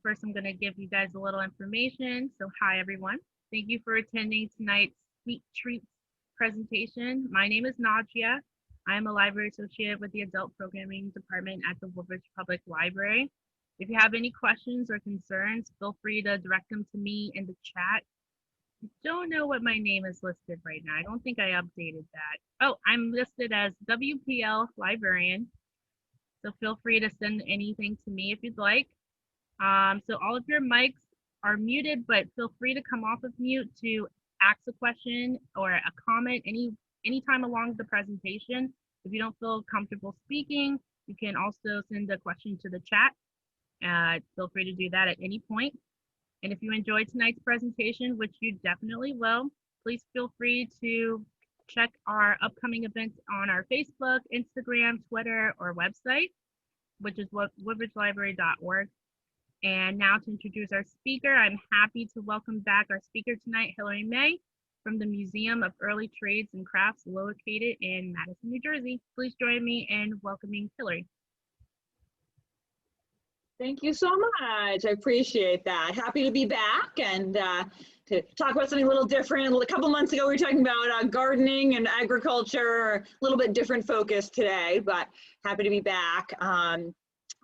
First, I'm going to give you guys a little information. So, hi everyone. Thank you for attending tonight's Sweet Treats presentation. My name is Nadia. I am a library associate with the Adult Programming Department at the Woodbridge Public Library. If you have any questions or concerns, feel free to direct them to me in the chat. I don't know what my name is listed right now. I don't think I updated that. Oh, I'm listed as WPL librarian. So feel free to send anything to me if you'd like. So all of your mics are muted, but feel free to come off of mute to ask a question or a comment anytime along the presentation. If you don't feel comfortable speaking, you can also send a question to the chat. Feel free to do that at any point. And if you enjoyed tonight's presentation, which you definitely will, please feel free to check our upcoming events on our Facebook, Instagram, Twitter, or website, which is woodbridgelibrary.org. And now to introduce our speaker, I'm happy to welcome back our speaker tonight, Hilary May, from the Museum of Early Trades and Crafts located in Madison, New Jersey. Please join me in welcoming Hilary. Thank you so much. I appreciate that. Happy to be back and to talk about something a little different. A couple months ago, we were talking about gardening and agriculture, a little bit different focus today, but happy to be back.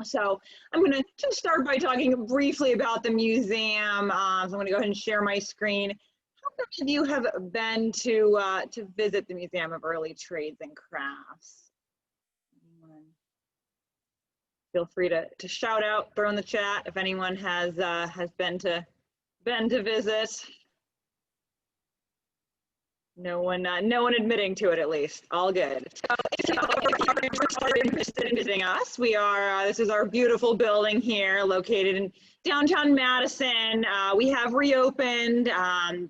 So I'm going to just start by talking briefly about the museum. So I'm going to go ahead and share my screen. How many of you have been to visit the Museum of Early Trades and Crafts? Feel free to shout out, throw in the chat if anyone has been to visit. No one admitting to it, at least. All good. So if you are interested in visiting us, we are. This is our beautiful building here, located in downtown Madison. We have reopened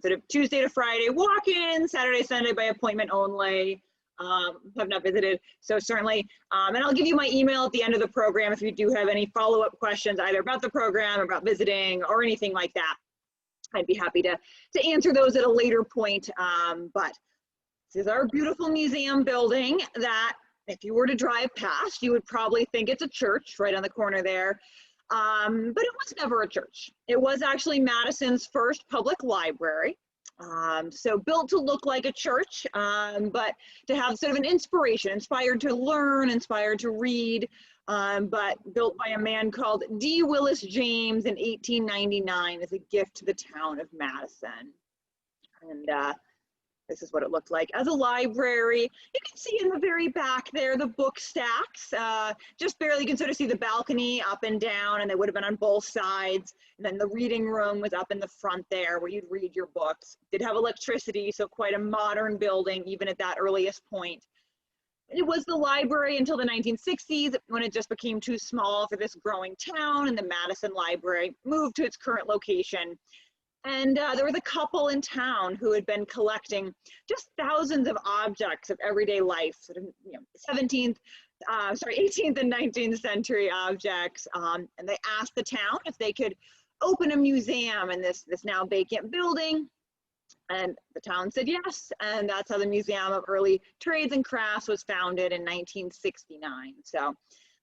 sort of Tuesday to Friday walk-in, Saturday, Sunday by appointment only. Have not visited, so certainly, and I'll give you my email at the end of the program if you do have any follow-up questions, either about the program, about visiting, or anything like that. I'd be happy to answer those at a later point, but this is our beautiful museum building that if you were to drive past, you would probably think it's a church right on the corner there, but it was never a church. It was actually Madison's first public library. So built to look like a church, but to have sort of an inspiration, inspired to learn, inspired to read, but built by a man called D. Willis James in 1899 as a gift to the town of Madison. And this is what it looked like as a library. You can see in the very back there the book stacks. Just barely, you can sort of see the balcony up and down, and they would have been on both sides. And then the reading room was up in the front there where you'd read your books. Did have electricity, so quite a modern building even at that earliest point. It was the library until the 1960s when it just became too small for this growing town, and the Madison Library moved to its current location. And there was a couple in town who had been collecting just thousands of objects of everyday life, sort of, 18th and 19th century objects. And they asked the town if they could open a museum in this now vacant building. And the town said yes. And that's how the Museum of Early Trades and Crafts was founded in 1969. So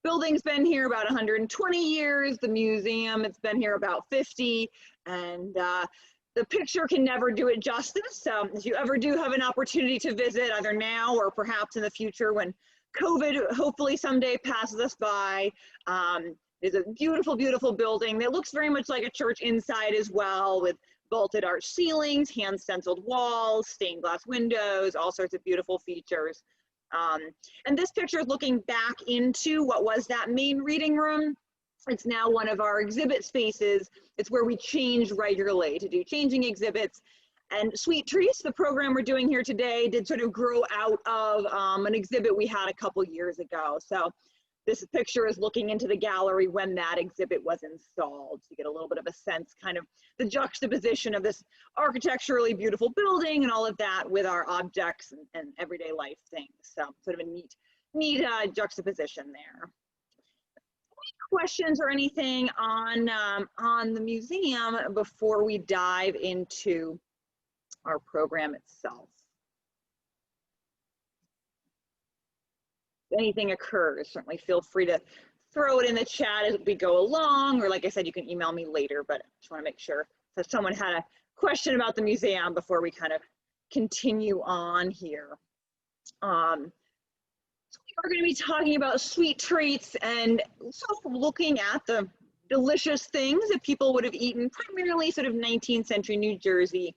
building's been here about 120 years. The museum, it's been here about 50. And the picture can never do it justice. So if you ever do have an opportunity to visit, either now or perhaps in the future when COVID hopefully someday passes us by, it's a beautiful, beautiful building that looks very much like a church inside as well, with vaulted arch ceilings, hand stenciled walls, stained glass windows, all sorts of beautiful features. And this picture is looking back into what was that main reading room. It's now one of our exhibit spaces. It's where we change regularly to do changing exhibits. And Sweet Treats, the program we're doing here today, did sort of grow out of an exhibit we had a couple years ago. So this picture is looking into the gallery when that exhibit was installed. So you get a little bit of a sense, kind of the juxtaposition of this architecturally beautiful building and all of that with our objects and everyday life things. So sort of a neat juxtaposition there. Any questions or anything on the museum before we dive into our program itself? If anything occurs, certainly feel free to throw it in the chat as we go along, or like I said, you can email me later, but I just want to make sure that someone had a question about the museum before we kind of continue on here. So we are going to be talking about sweet treats and sort of looking at the delicious things that people would have eaten, primarily sort of 19th century New Jersey.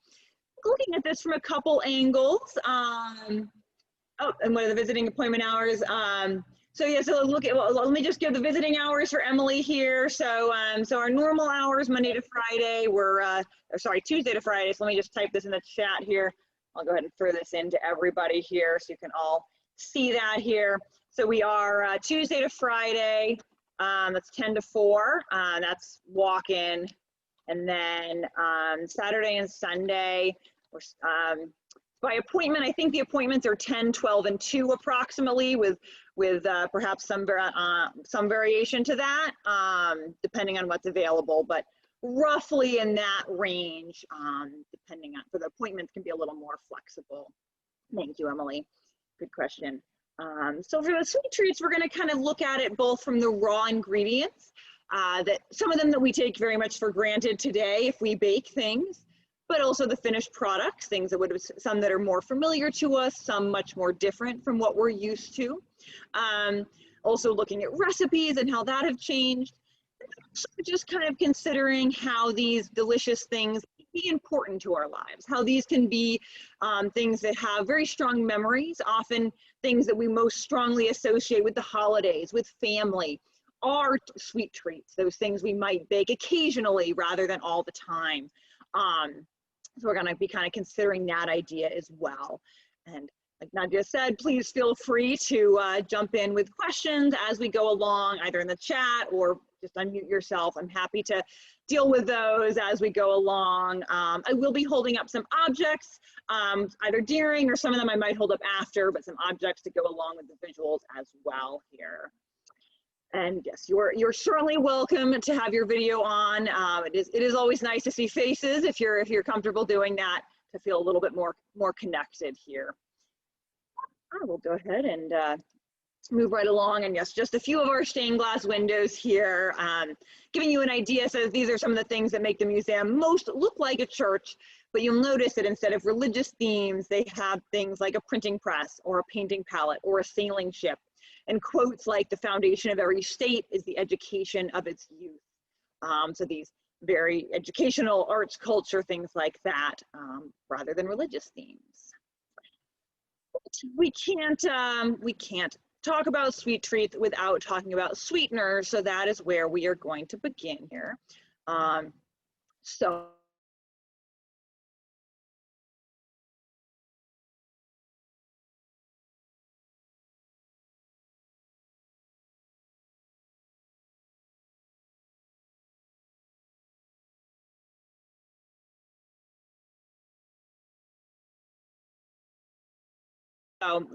Looking at this from a couple angles. Oh, and what are the visiting appointment hours? So yeah, so look at, well, let me just give the visiting hours for Emily here. So so our normal hours, Monday to Friday, we're, sorry, Tuesday to Friday. So let me just type this in the chat here. I'll go ahead and throw this into everybody here so you can all see that here. So we are Tuesday to Friday, that's 10 to 4, that's walk-in. And then Saturday and Sunday, we're, by appointment, I think the appointments are 10, 12, and 2 approximately, with perhaps some variation to that, depending on what's available, but roughly in that range, depending on, for the appointments can be a little more flexible. Thank you, Emily. Good question. So for the sweet treats, we're going to kind of look at it both from the raw ingredients, that some of them that we take very much for granted today if we bake things, but also the finished products, things that would have, some that are more familiar to us, some much more different from what we're used to. Also looking at recipes and how that have changed. So just kind of considering how these delicious things can be important to our lives, how these can be things that have very strong memories, often things that we most strongly associate with the holidays, with family, are sweet treats, those things we might bake occasionally rather than all the time. So we're going to be kind of considering that idea as well. And like Nadia said, please feel free to jump in with questions as we go along, either in the chat or just unmute yourself. I'm happy to deal with those as we go along. I will be holding up some objects, either during or some of them I might hold up after, but some objects to go along with the visuals as well here. And yes, you're certainly welcome to have your video on. It is always nice to see faces if you're comfortable doing that, to feel a little bit more connected here. I will go ahead and move right along. And yes, just a few of our stained glass windows here, giving you an idea. So these are some of the things that make the museum most look like a church, but you'll notice that instead of religious themes, they have things like a printing press or a painting palette or a sailing ship. And quotes like, "The foundation of every state is the education of its youth." So these very educational, arts, culture, things like that, rather than religious themes. We can't talk about sweet treats without talking about sweeteners, so that is where we are going to begin here. So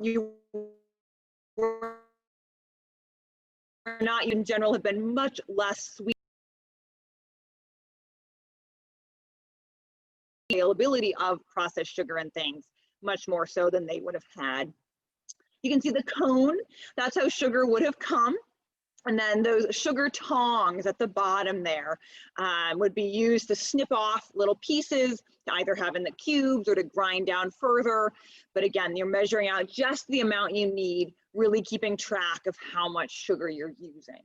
you were not, in general, have been much less sweet. Availability of processed sugar and things, much more so than they would have had. You can see the cone, that's how sugar would have come. And then those sugar tongs at the bottom there would be used to snip off little pieces to either have in the cubes or to grind down further. But again, you're measuring out just the amount you need, really keeping track of how much sugar you're using.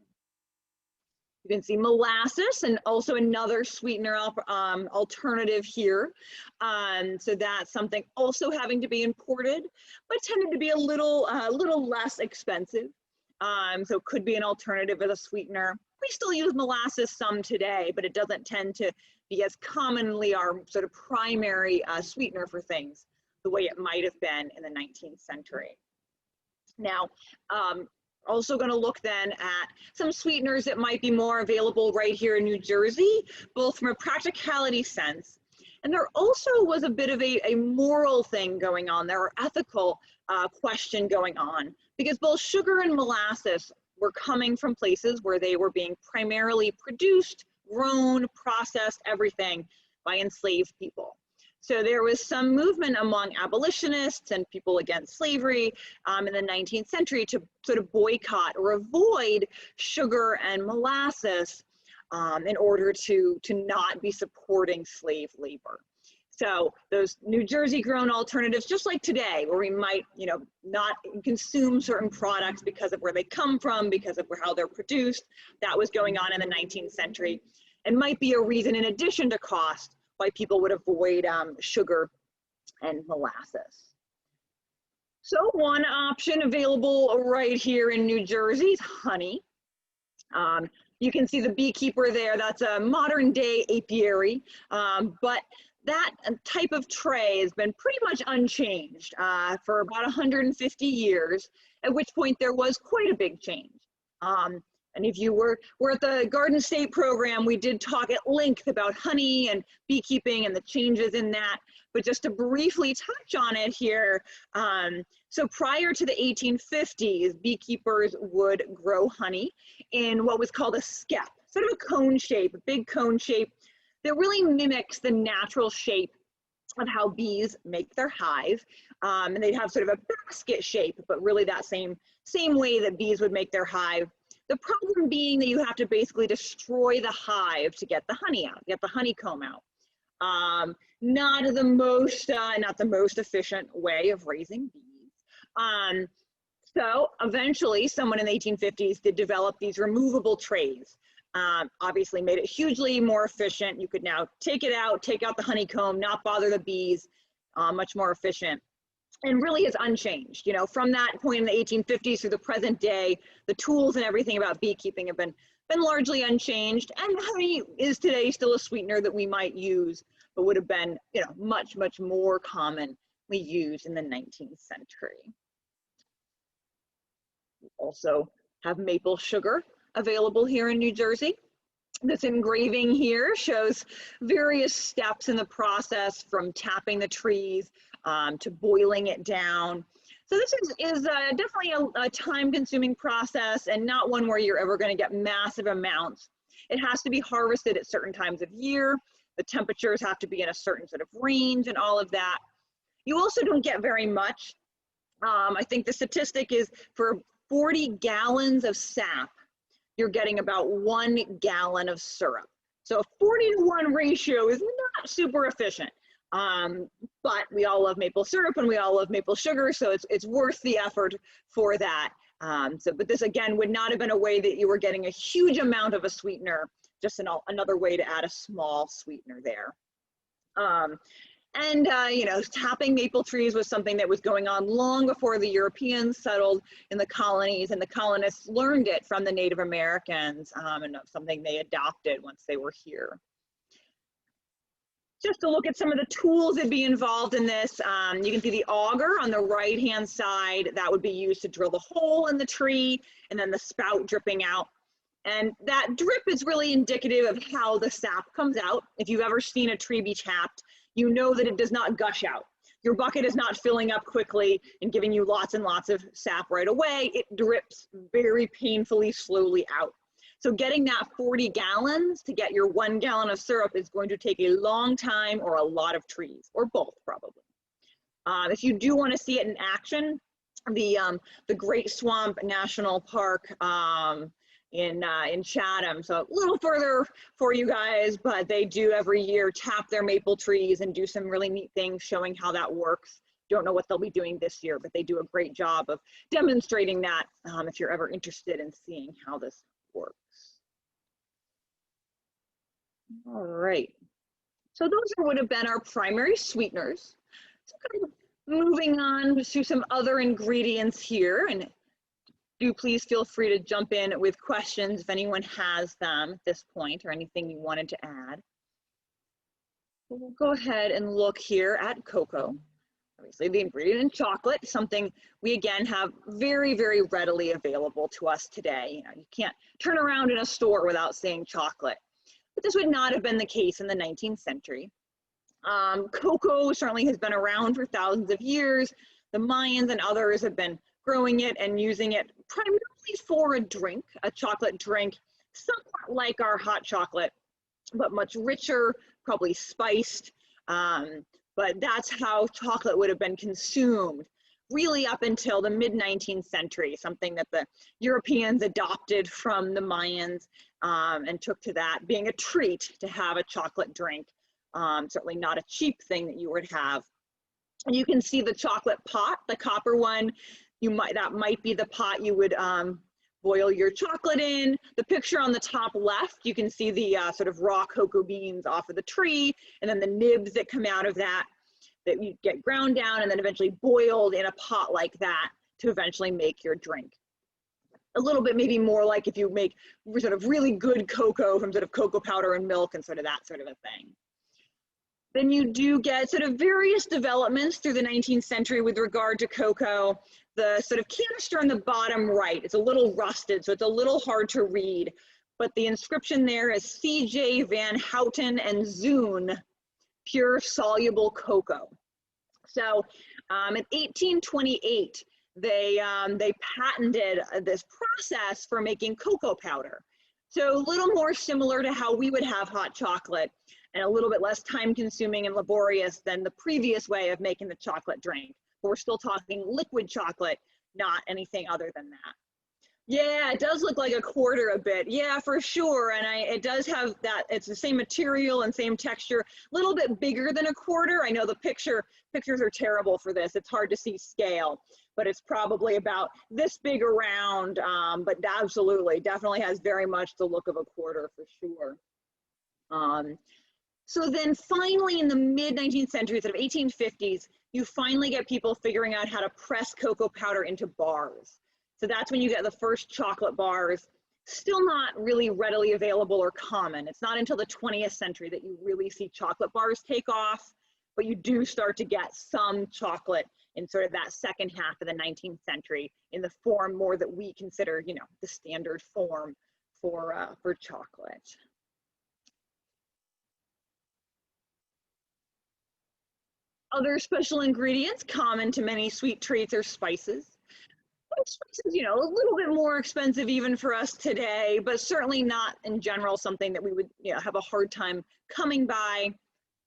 You can see molasses, and also another sweetener alternative here. So that's something also having to be imported, but tended to be a little less expensive. So it could be an alternative as a sweetener. We still use molasses some today, but it doesn't tend to be as commonly our sort of primary sweetener for things, the way it might have been in the 19th century. Now, also going to look then at some sweeteners that might be more available right here in New Jersey, both from a practicality sense. And there also was a bit of a moral thing going on. There were ethical question going on, because both sugar and molasses were coming from places where they were being primarily produced, grown, processed, everything by enslaved people. So there was some movement among abolitionists and people against slavery in the 19th century to sort of boycott or avoid sugar and molasses in order to not be supporting slave labor. So those New Jersey grown alternatives, just like today, where we might, not consume certain products because of where they come from, because of how they're produced, that was going on in the 19th century, and might be a reason, in addition to cost, why people would avoid sugar and molasses. So one option available right here in New Jersey is honey. You can see the beekeeper there. That's a modern day apiary, but that type of tray has been pretty much unchanged for about 150 years, at which point there was quite a big change. And if you were at the Garden State program, we did talk at length about honey and beekeeping and the changes in that, but just to briefly touch on it here, so prior to the 1850s, beekeepers would grow honey in what was called a skep, sort of a cone shape, a big cone shape that really mimics the natural shape of how bees make their hive. And they'd have sort of a basket shape, but really that same way that bees would make their hive. The problem being that you have to basically destroy the hive to get the honey out, get the honeycomb out. Not the most efficient way of raising bees. So eventually someone in the 1850s did develop these removable trays. Obviously made it hugely more efficient. You could now take it out, take out the honeycomb, not bother the bees, much more efficient. And really is unchanged. From that point in the 1850s through the present day, the tools and everything about beekeeping have been largely unchanged. And honey is today still a sweetener that we might use, but would have been, much, much more commonly used in the 19th century. We also have maple sugar available here in New Jersey. This engraving here shows various steps in the process, from tapping the trees to boiling it down. So this is definitely a time-consuming process, and not one where you're ever going to get massive amounts. It has to be harvested at certain times of year. The temperatures have to be in a certain sort of range and all of that. You also don't get very much. I think the statistic is for 40 gallons of sap, you're getting about 1 gallon of syrup. So a 40-to-1 ratio is not super efficient. But we all love maple syrup and we all love maple sugar, so it's worth the effort for that. But this again would not have been a way that you were getting a huge amount of a sweetener, just another way to add a small sweetener there. Tapping maple trees was something that was going on long before the Europeans settled in the colonies, and the colonists learned it from the Native Americans, and something they adopted once they were here. Just to look at some of the tools that be involved in this, you can see the auger on the right-hand side. That would be used to drill the hole in the tree, and then the spout dripping out. And that drip is really indicative of how the sap comes out. If you've ever seen a tree be tapped, you know that it does not gush out. Your bucket is not filling up quickly and giving you lots and lots of sap right away. It drips very painfully, slowly out. So getting that 40 gallons to get your 1 gallon of syrup is going to take a long time, or a lot of trees, or both probably. If you do want to see it in action, the Great Swamp National Park in Chatham, so a little further for you guys, but they do every year tap their maple trees and do some really neat things showing how that works. Don't know what they'll be doing this year, but they do a great job of demonstrating that if you're ever interested in seeing how this works. All right, so those would have been our primary sweeteners. So kind of moving on to some other ingredients here, and do please feel free to jump in with questions if anyone has them at this point, or anything you wanted to add. We'll go ahead and look here at cocoa. Obviously the ingredient in chocolate, something we again have very, very readily available to us today. You can't turn around in a store without seeing chocolate. But this would not have been the case in the 19th century. Cocoa certainly has been around for thousands of years. The Mayans and others have been growing it and using it primarily for a drink, a chocolate drink, somewhat like our hot chocolate, but much richer, probably spiced, but that's how chocolate would have been consumed really up until the mid-19th century, something that the Europeans adopted from the Mayans and took to that being a treat to have a chocolate drink. Certainly not a cheap thing that you would have. And you can see the chocolate pot, the copper one. That might be the pot you would boil your chocolate in. The picture on the top left, you can see the sort of raw cocoa beans off of the tree, and then the nibs that come out of that you get ground down and then eventually boiled in a pot like that to eventually make your drink. A little bit maybe more like if you make sort of really good cocoa from sort of cocoa powder and milk and sort of that sort of a thing. Then you do get sort of various developments through the 19th century with regard to cocoa. The sort of canister on the bottom right, it's a little rusted, so it's a little hard to read, but the inscription there is C.J. Van Houten and Zoon, pure soluble cocoa. So in 1828, they patented this process for making cocoa powder. So a little more similar to how we would have hot chocolate and a little bit less time consuming and laborious than the previous way of making the chocolate drink. But we're still talking liquid chocolate, not anything other than that. Yeah, it does look like a quarter a bit. Yeah, for sure. And it does have that, it's the same material and same texture, a little bit bigger than a quarter. I know the pictures are terrible for this. It's hard to see scale, but it's probably about this big around, but absolutely, definitely has very much the look of a quarter for sure. So then finally in the mid-19th century, sort of 1850s, you finally get people figuring out how to press cocoa powder into bars. So that's when you get the first chocolate bars, still not really readily available or common. It's not until the 20th century that you really see chocolate bars take off, but you do start to get some chocolate in sort of that second half of the 19th century in the form more that we consider, you know, the standard form for chocolate. Other special ingredients common to many sweet treats are spices. Spices, you know, a little bit more expensive even for us today, but certainly not in general something that we would, you know, have a hard time coming by.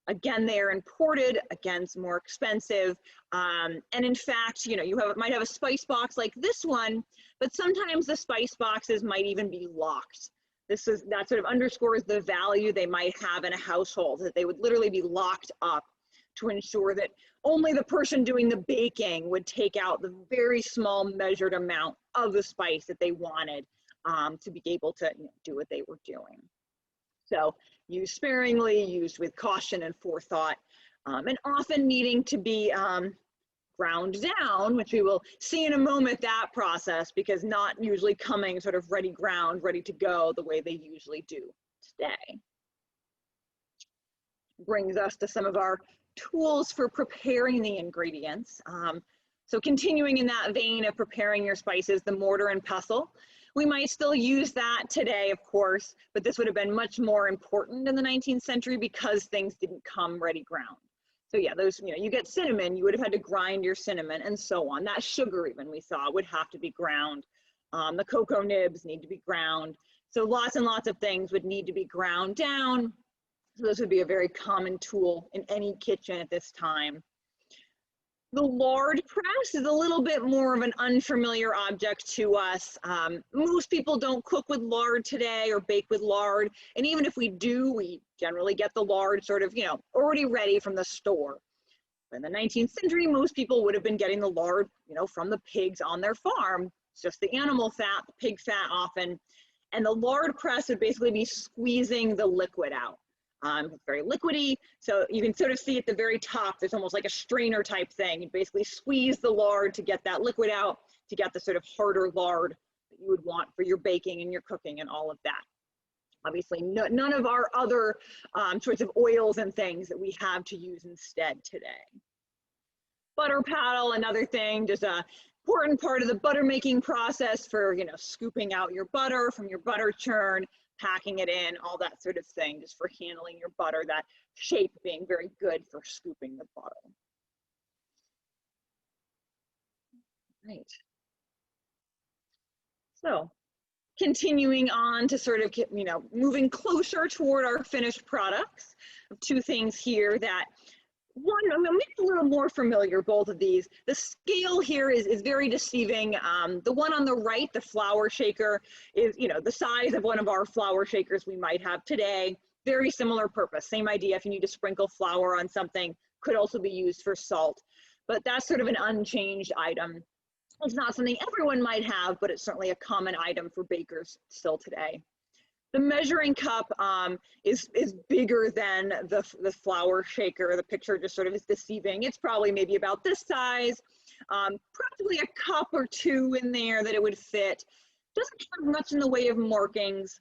Again, they are imported, again, it's more expensive. And in fact, you know, you might have a spice box like this one, but sometimes the spice boxes might even be locked. That sort of underscores the value they might have in a household, that they would literally be locked up to ensure that only the person doing the baking would take out the very small measured amount of the spice that they wanted to be able to, you know, do what they were doing. So used sparingly, used with caution and forethought, and often needing to be ground down, which we will see in a moment, that process, because not usually coming sort of ready ground, ready to go the way they usually do today. Brings us to some of our tools for preparing the ingredients. So continuing in that vein of preparing your spices, the mortar and pestle. We might still use that today, of course, but this would have been much more important in the 19th century because things didn't come ready ground. So yeah, those, you know, you get cinnamon, you would have had to grind your cinnamon and so on. That sugar even we saw would have to be ground. The cocoa nibs need to be ground. So lots and lots of things would need to be ground down. So this would be a very common tool in any kitchen at this time. The lard press is a little bit more of an unfamiliar object to us. Most people don't cook with lard today or bake with lard. And even if we do, we generally get the lard sort of, you know, already ready from the store. But in the 19th century, most people would have been getting the lard, you know, from the pigs on their farm. It's just the animal fat, the pig fat often. And the lard press would basically be squeezing the liquid out. It's very liquidy, so you can sort of see at the very top, there's almost like a strainer type thing. You basically squeeze the lard to get that liquid out, to get the sort of harder lard that you would want for your baking and your cooking and all of that. Obviously, none of our other sorts of oils and things that we have to use instead today. Butter paddle, another thing, just a important part of the butter making process for, you know, scooping out your butter from your butter churn, packing it in, all that sort of thing, just for handling your butter, that shape being very good for scooping the butter. Right. So continuing on to sort of, you know, moving closer toward our finished products, two things here that one, maybe a little more familiar, both of these. The scale here is very deceiving. The one on the right, the flour shaker, is, you know, the size of one of our flour shakers we might have today. Very similar purpose, same idea. If you need to sprinkle flour on something, could also be used for salt. But that's sort of an unchanged item. It's not something everyone might have, but it's certainly a common item for bakers still today. The measuring cup is bigger than the flour shaker. The picture just sort of is deceiving. It's probably maybe about this size, probably a cup or two in there that it would fit. Doesn't have much in the way of markings.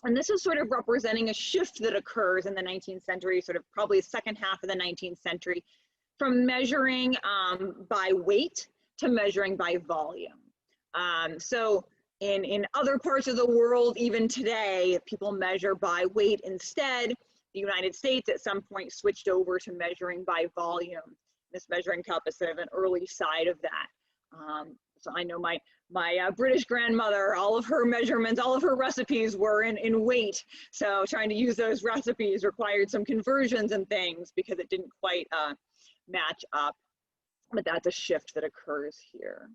And this is sort of representing a shift that occurs in the 19th century, sort of probably the second half of the 19th century, from measuring by weight to measuring by volume. So in other parts of the world, even today, people measure by weight instead. The United States at some point switched over to measuring by volume. This measuring cup is sort of an early side of that. So I know my British grandmother, all of her measurements, all of her recipes were in weight. So trying to use those recipes required some conversions and things because it didn't quite match up. But that's a shift that occurs here.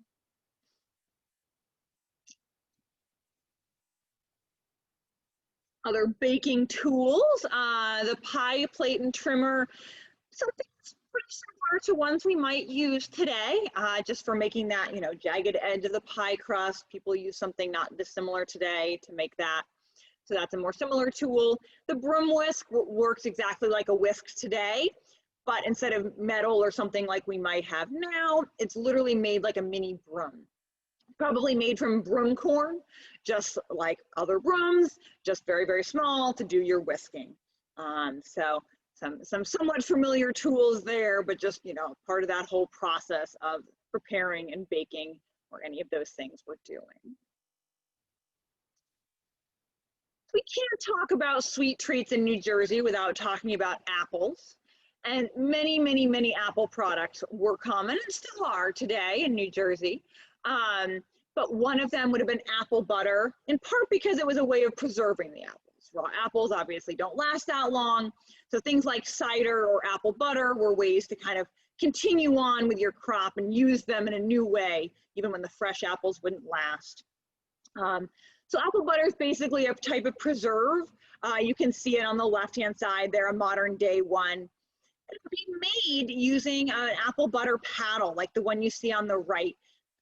Other baking tools, the pie plate and trimmer, something that's pretty similar to ones we might use today, just for making that, you know, jagged edge of the pie crust. People use something not dissimilar today to make that. So that's a more similar tool. The broom whisk works exactly like a whisk today, but instead of metal or something like we might have now, it's literally made like a mini broom. Probably made from broom corn, just like other brooms, just very, very small to do your whisking. So some somewhat familiar tools there, but just, you know, part of that whole process of preparing and baking or any of those things we're doing. We can't talk about sweet treats in New Jersey without talking about apples. And many, many, many apple products were common and still are today in New Jersey. But one of them would have been apple butter, in part because it was a way of preserving the apples. Raw apples obviously don't last that long. So things like cider or apple butter were ways to kind of continue on with your crop and use them in a new way, even when the fresh apples wouldn't last. So apple butter is basically a type of preserve. You can see it on the left-hand side there, a modern day one. It would be made using an apple butter paddle, like the one you see on the right,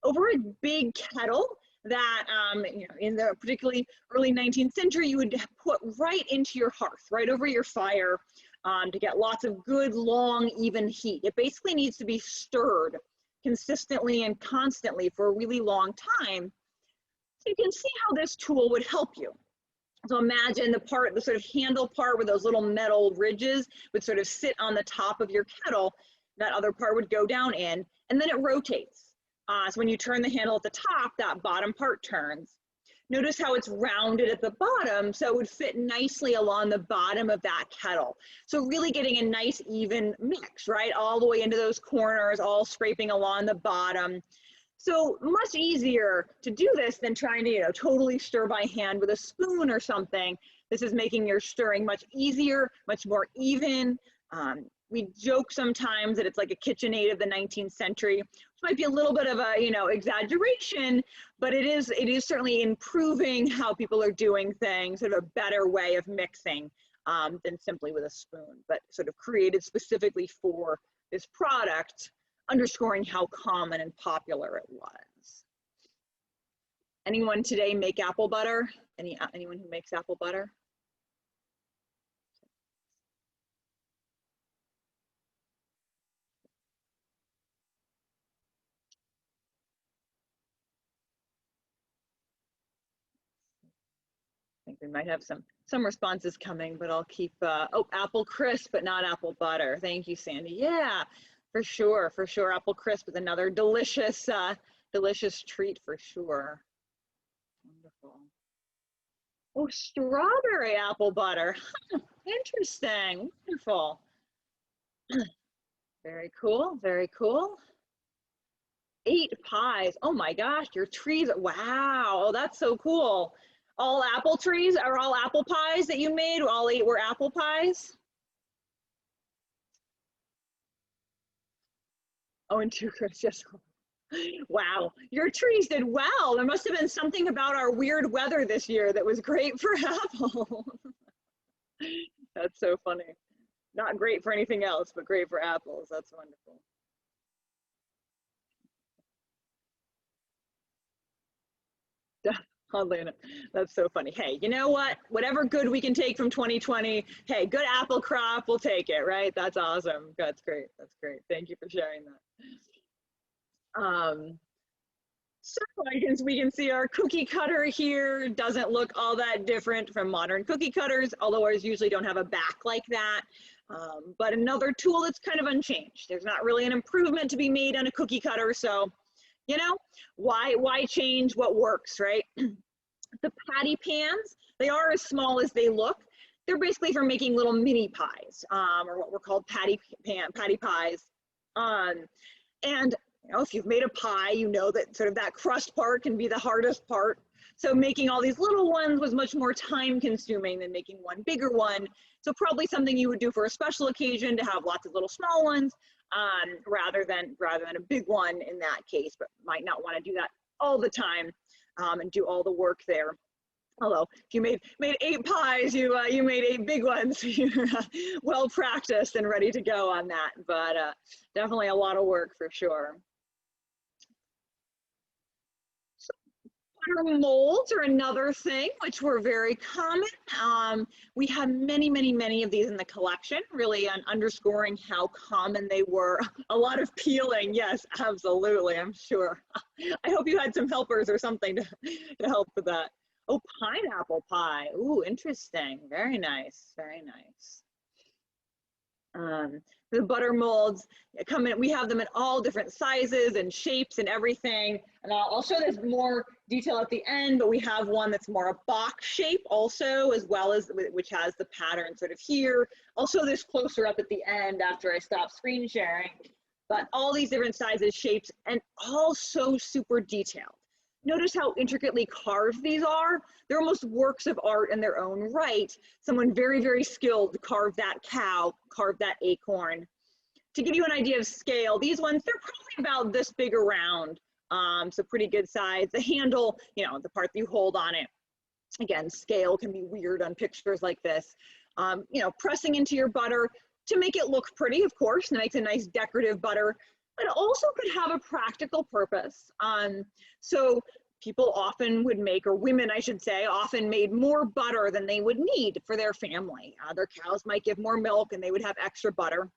over a big kettle that, you know, in the particularly early 19th century, you would put right into your hearth, right over your fire, to get lots of good, long, even heat. It basically needs to be stirred consistently and constantly for a really long time. So you can see how this tool would help you. So imagine the sort of handle part where those little metal ridges would sort of sit on the top of your kettle. That other part would go down in, and then it rotates. So when you turn the handle at the top, that bottom part turns. Notice how it's rounded at the bottom, so it would fit nicely along the bottom of that kettle. So really getting a nice even mix, right? All the way into those corners, all scraping along the bottom. So much easier to do this than trying to, you know, totally stir by hand with a spoon or something. This is making your stirring much easier, much more even. We joke sometimes that it's like a KitchenAid of the 19th century, which might be a little bit of a, you know, exaggeration, but it is certainly improving how people are doing things, sort of a better way of mixing than simply with a spoon, but sort of created specifically for this product, underscoring how common and popular it was. Anyone today make apple butter? Anyone who makes apple butter? I think we might have some responses coming, but I'll keep, oh, apple crisp, but not apple butter. Thank you, Sandy. Yeah, for sure, for sure. Apple crisp is another delicious, delicious treat for sure. Wonderful. Oh, strawberry apple butter. Interesting, wonderful. Very cool, very cool. 8 pies. Oh my gosh, your trees, wow, oh, that's so cool. All apple trees, are all apple pies that you made? All 8 were apple pies? Oh, and 2 crisps, yes. Wow, your trees did well. There must have been something about our weird weather this year that was great for apples. That's so funny. Not great for anything else, but great for apples. That's wonderful. Oddly enough, that's so funny. Hey, you know what? Whatever good we can take from 2020, hey, good apple crop, we'll take it, right? That's awesome. That's great. That's great. Thank you for sharing that. So we can see our cookie cutter here. Doesn't look all that different from modern cookie cutters, although ours usually don't have a back like that. But another tool that's kind of unchanged. There's not really an improvement to be made on a cookie cutter, so you know, why change what works, right? The patty pans, they are as small as they look. They're basically for making little mini pies, or what we're called patty pies. And you know, if you've made a pie, you know that sort of that crust part can be the hardest part. So making all these little ones was much more time consuming than making one bigger one. So probably something you would do for a special occasion to have lots of little small ones, rather than a big one in that case, but might not want to do that all the time, and do all the work there. Although if you made 8 pies, you made 8 big ones. You're well practiced and ready to go on that, but definitely a lot of work for sure. Butter molds are another thing, which were very common. We have many of these in the collection, really underscoring how common they were. A lot of peeling, yes, absolutely, I'm sure. I hope you had some helpers or something to help with that. Oh, pineapple pie. Ooh, interesting. Very nice, very nice. The butter molds come in, we have them in all different sizes and shapes and everything. And I'll show this more detail at the end, but we have one that's more a box shape also, as well as which has the pattern sort of here. I'll show this closer up at the end after I stop screen sharing. But all these different sizes, shapes, and all so super detailed. Notice how intricately carved these are. They're almost works of art in their own right. Someone very skilled carved that cow, carved that acorn. To give you an idea of scale, these ones, they're probably about this big around, so pretty good size. The handle, you know, the part that you hold on it, again, scale can be weird on pictures like this. You know, pressing into your butter to make it look pretty, of course, and makes a nice decorative butter, but it also could have a practical purpose. So people often would make, or women I should say, often made more butter than they would need for their family. Their cows might give more milk and they would have extra butter.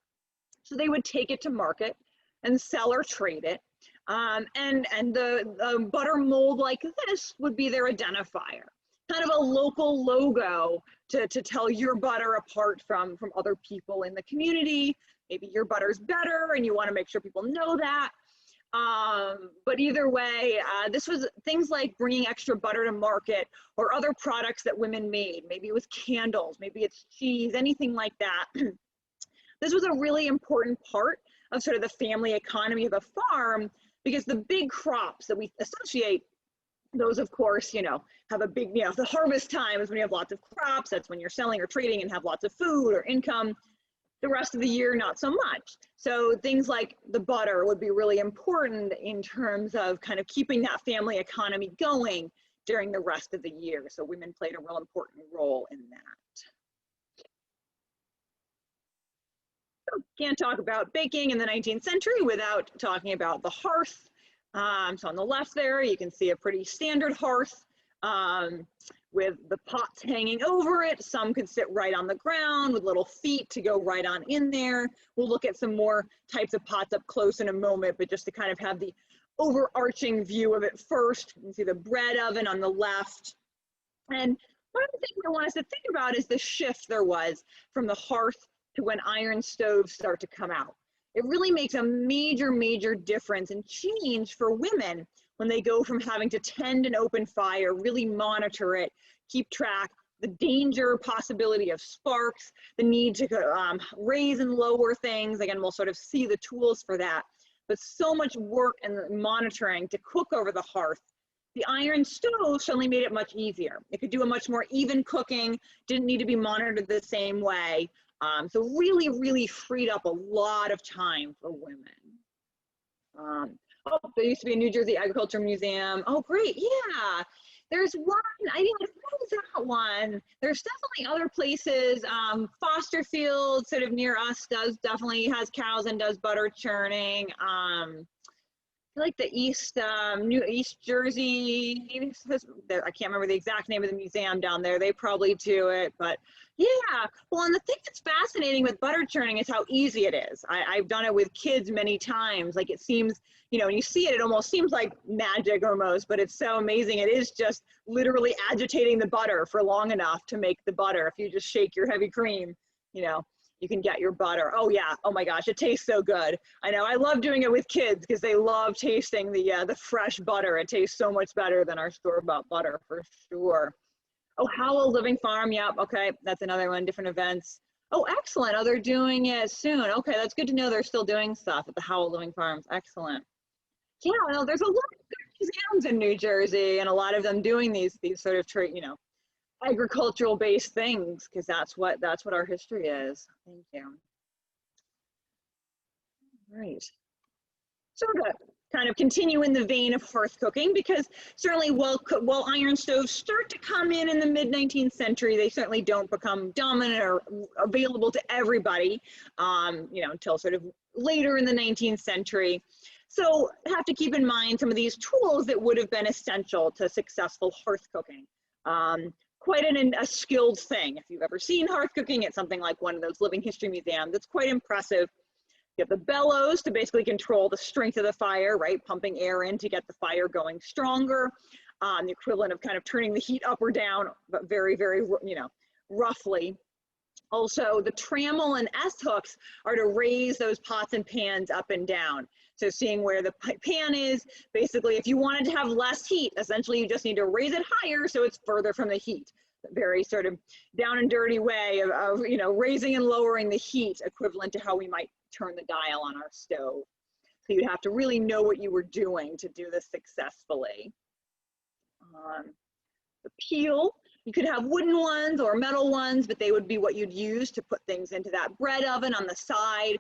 So they would take it to market and sell or trade it. And the butter mold like this would be their identifier, kind of a local logo to tell your butter apart from other people in the community. Maybe your butter's better and you want to make sure people know that. But either way, this was things like bringing extra butter to market or other products that women made. Maybe it was candles, maybe it's cheese, anything like that. This was a really important part of sort of the family economy of a farm, because the big crops that we associate, those of course, you know, have a big, you know, the harvest time is when you have lots of crops. That's when you're selling or trading and have lots of food or income. The rest of the year, not so much. So things like the butter would be really important in terms of kind of keeping that family economy going during the rest of the year. So women played a real important role in that. So can't talk about baking in the 19th century without talking about the hearth. So on the left there, you can see a pretty standard hearth. With the pots hanging over it. Some could sit right on the ground with little feet to go right on in there. We'll look at some more types of pots up close in a moment, but just to kind of have the overarching view of it first. You can see the bread oven on the left. And one of the things I want us to think about is the shift there was from the hearth to when iron stoves start to come out. It really makes a major difference and change for women when they go from having to tend an open fire, really monitor it, keep track, the danger, possibility of sparks, the need to raise and lower things. Again, we'll sort of see the tools for that, but so much work and monitoring to cook over the hearth. The iron stove suddenly made it much easier. It could do a much more even cooking, didn't need to be monitored the same way. So really freed up a lot of time for women. Oh, there used to be a New Jersey Agriculture Museum. Oh, great. Yeah. There's one, I think, what was that one? There's definitely other places. Fosterfield, sort of near us, definitely has cows and does butter churning. Like the New East Jersey, I can't remember the exact name of the museum down there. They probably do it, but yeah. Well, and the thing that's fascinating with butter churning is how easy it is. I've done it with kids many times. Like it seems, you know, when you see it, it almost seems like magic almost, but it's so amazing. It is just literally agitating the butter for long enough to make the butter. If you just shake your heavy cream, you know, you can get your butter. Oh yeah, oh my gosh, it tastes so good. I know, I love doing it with kids because they love tasting the fresh butter. It tastes so much better than our store-bought butter for sure. Oh, Howell Living Farm, yep, okay, that's another one, different events. Oh, excellent, oh, they're doing it soon. Okay, that's good to know they're still doing stuff at the Howell Living Farms, excellent. Yeah, well, there's a lot of good museums in New Jersey and a lot of them doing these sort of trade, you know, agricultural based things, because that's what our history is. Thank you. Right. So to kind of continue in the vein of hearth cooking, because certainly while iron stoves start to come in the mid 19th century, they certainly don't become dominant or available to everybody, you know, until sort of later in the 19th century. So have to keep in mind some of these tools that would have been essential to successful hearth cooking. Quite a skilled thing. If you've ever seen hearth cooking, it's something like one of those living history museums. That's quite impressive. You have the bellows to basically control the strength of the fire, right? Pumping air in to get the fire going stronger. The equivalent of kind of turning the heat up or down, but very, very, you know, roughly. Also, the trammel and S-hooks are to raise those pots and pans up and down. So seeing where the pan is, basically, if you wanted to have less heat, essentially you just need to raise it higher so it's further from the heat. A very sort of down and dirty way of you know, raising and lowering the heat, equivalent to how we might turn the dial on our stove. So you'd have to really know what you were doing to do this successfully. The peel, you could have wooden ones or metal ones, but they would be what you'd use to put things into that bread oven on the side,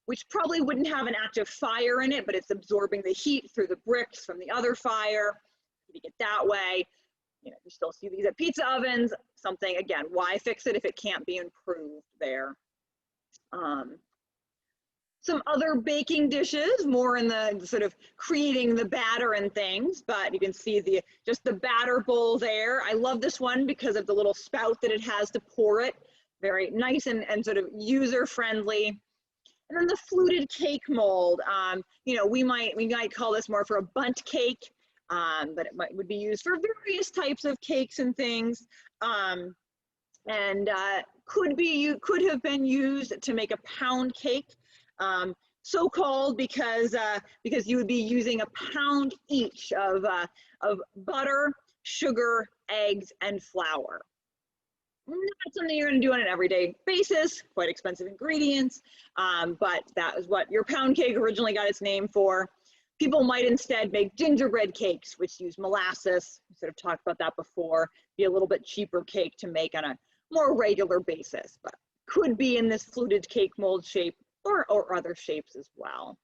which probably wouldn't have an active fire in it, but it's absorbing the heat through the bricks from the other fire. You get that way. You know, you still see these at pizza ovens. Something, again, why fix it if it can't be improved there? Some other baking dishes, more in the sort of creating the batter and things, but you can see just the batter bowl there. I love this one because of the little spout that it has to pour it. Very nice and sort of user-friendly. And then the fluted cake mold. You know, we might call this more for a bundt cake, but it would be used for various types of cakes and things. Could have been used to make a pound cake. So called because you would be using a pound each of butter, sugar, eggs, and flour. Not something you're going to do on an everyday basis, quite expensive ingredients, but that is what your pound cake originally got its name for. People might instead make gingerbread cakes, which use molasses. We sort of talked about that before. Be a little bit cheaper cake to make on a more regular basis, but could be in this fluted cake mold shape or other shapes as well.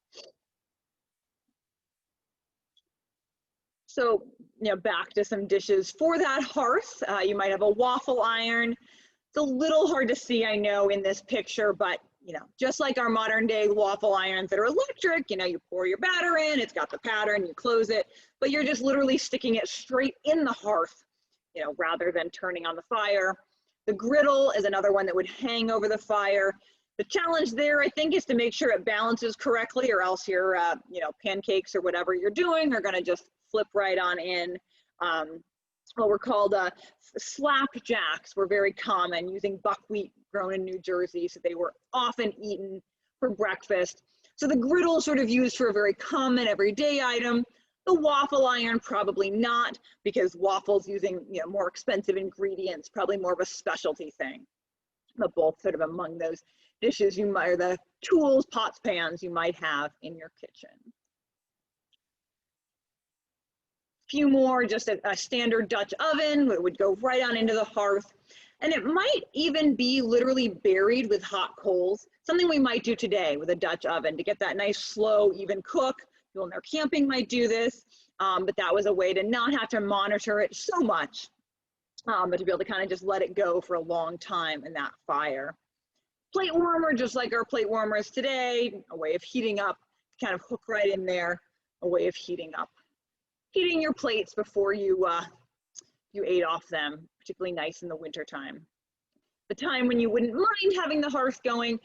So, you know, back to some dishes for that hearth. You might have a waffle iron. It's a little hard to see, I know, in this picture, but you know, just like our modern day waffle irons that are electric, you know, you pour your batter in, it's got the pattern, you close it, but you're just literally sticking it straight in the hearth, you know, rather than turning on the fire. The griddle is another one that would hang over the fire. The challenge there, I think, is to make sure it balances correctly, or else your, you know, pancakes or whatever you're doing are going to just flip right on in. What were called slapjacks were very common, using buckwheat grown in New Jersey, so they were often eaten for breakfast. So the griddle sort of used for a very common everyday item. The waffle iron, probably not, because waffles using, you know, more expensive ingredients, probably more of a specialty thing. But both sort of among those dishes you might, or the tools, pots, pans you might have in your kitchen. Few more, just a standard Dutch oven that would go right on into the hearth. And it might even be literally buried with hot coals, something we might do today with a Dutch oven to get that nice, slow, even cook. people when they're camping might do this, but that was a way to not have to monitor it so much, but to be able to kind of just let it go for a long time in that fire. Plate warmer, just like our plate warmers today, a way of heating up, kind of hook right in there, a way of heating up. Heating your plates before you ate off them, particularly nice in the winter time. The time when you wouldn't mind having the hearth going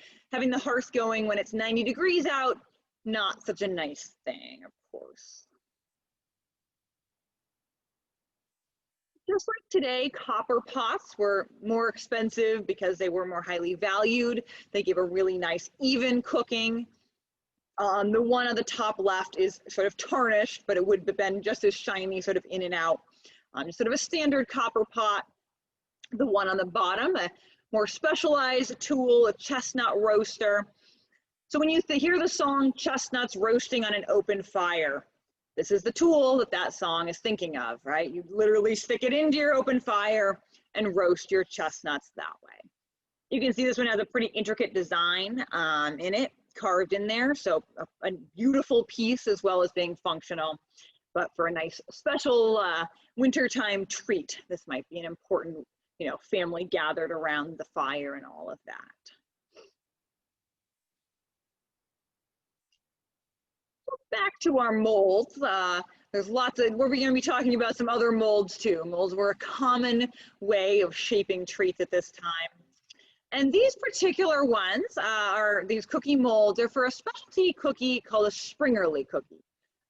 when it's 90 degrees out, not such a nice thing, of course. Just like today, copper pots were more expensive because they were more highly valued. They give a really nice even cooking. The one on the top left is sort of tarnished, but it would have been just as shiny, sort of in and out. Sort of a standard copper pot. The one on the bottom, a more specialized tool, a chestnut roaster. So when you hear the song Chestnuts Roasting on an Open Fire, this is the tool that that song is thinking of, right? You literally stick it into your open fire and roast your chestnuts that way. You can see this one has a pretty intricate design in it, carved in there. So a beautiful piece as well as being functional, but for a nice special wintertime treat, this might be an important, you know, family gathered around the fire and all of that. Back to our molds. There's lots of, we're going to be talking about some other molds too. Molds were a common way of shaping treats at this time. And these particular ones are, these cookie molds are for a specialty cookie called a Springerle cookie.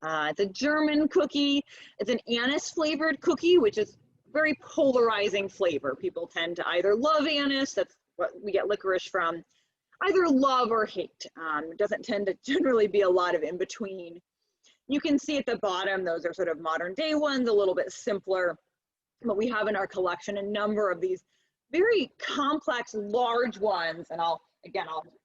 It's a German cookie. It's an anise flavored cookie, which is very polarizing flavor. People tend to either love anise, that's what we get licorice from, either love or hate. It doesn't tend to generally be a lot of in between. You can see at the bottom, those are sort of modern day ones, a little bit simpler, but we have in our collection a number of these very complex, large ones. And I'll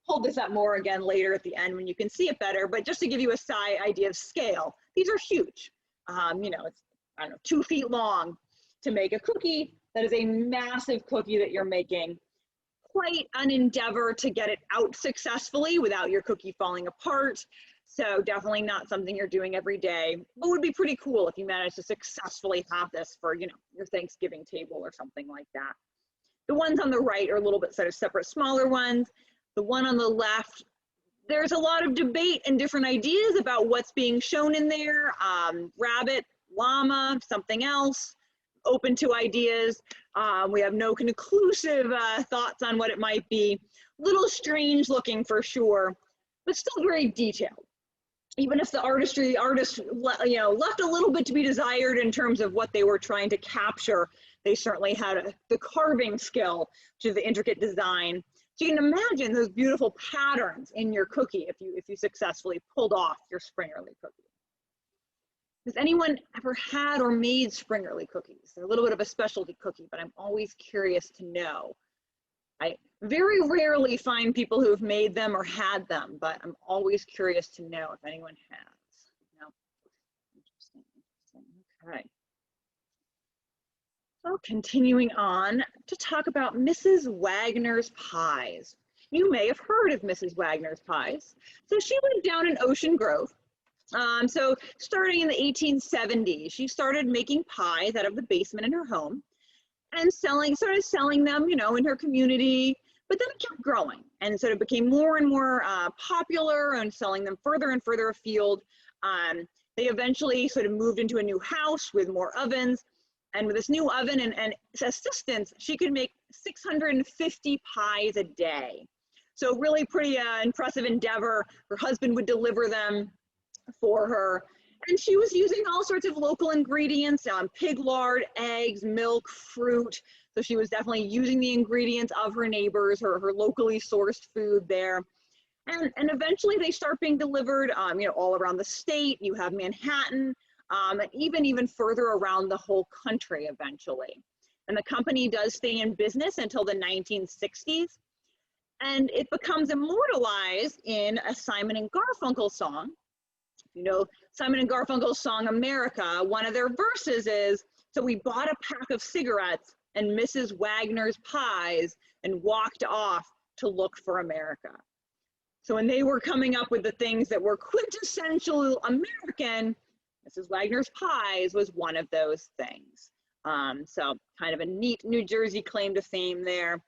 hold this up more again later at the end when you can see it better, but just to give you a idea of scale, these are huge. You know, it's, I don't know, 2 feet long to make a cookie. That is a massive cookie that you're making. Quite an endeavor to get it out successfully without your cookie falling apart. So definitely not something you're doing every day, but would be pretty cool if you managed to successfully have this for, you know, your Thanksgiving table or something like that. The ones on the right are a little bit sort of separate, smaller ones. The one on the left, there's a lot of debate and different ideas about what's being shown in there. Rabbit, llama, something else, open to ideas. We have no conclusive thoughts on what it might be. Little strange looking for sure, but still very detailed. Even if the artist, you know, left a little bit to be desired in terms of what they were trying to capture, they certainly had the carving skill, which is the intricate design. So you can imagine those beautiful patterns in your cookie if you successfully pulled off your Springerle cookie. Has anyone ever had or made Springerle cookies? They're a little bit of a specialty cookie, but I'm always curious to know. I very rarely find people who have made them or had them, but I'm always curious to know if anyone has. No? Interesting. Okay. So continuing on to talk about Mrs. Wagner's pies. You may have heard of Mrs. Wagner's pies. So she lived down in Ocean Grove. So starting in the 1870s, she started making pies out of the basement in her home and started selling them, you know, in her community, but then it kept growing and sort of became more and more popular and selling them further and further afield. They eventually sort of moved into a new house with more ovens, and with this new oven and assistance, she could make 650 pies a day. So really pretty impressive endeavor. Her husband would deliver them for her. And she was using all sorts of local ingredients, pig lard, eggs, milk, fruit. So she was definitely using the ingredients of her neighbors, her locally sourced food there. And eventually they start being delivered, you know, all around the state. You have Manhattan, and even further around the whole country eventually. And the company does stay in business until the 1960s. And it becomes immortalized in a Simon and Garfunkel song. You know, Simon and Garfunkel's song, America, one of their verses is, so we bought a pack of cigarettes and Mrs. Wagner's pies and walked off to look for America. So when they were coming up with the things that were quintessential American, Mrs. Wagner's pies was one of those things. So kind of a neat New Jersey claim to fame there.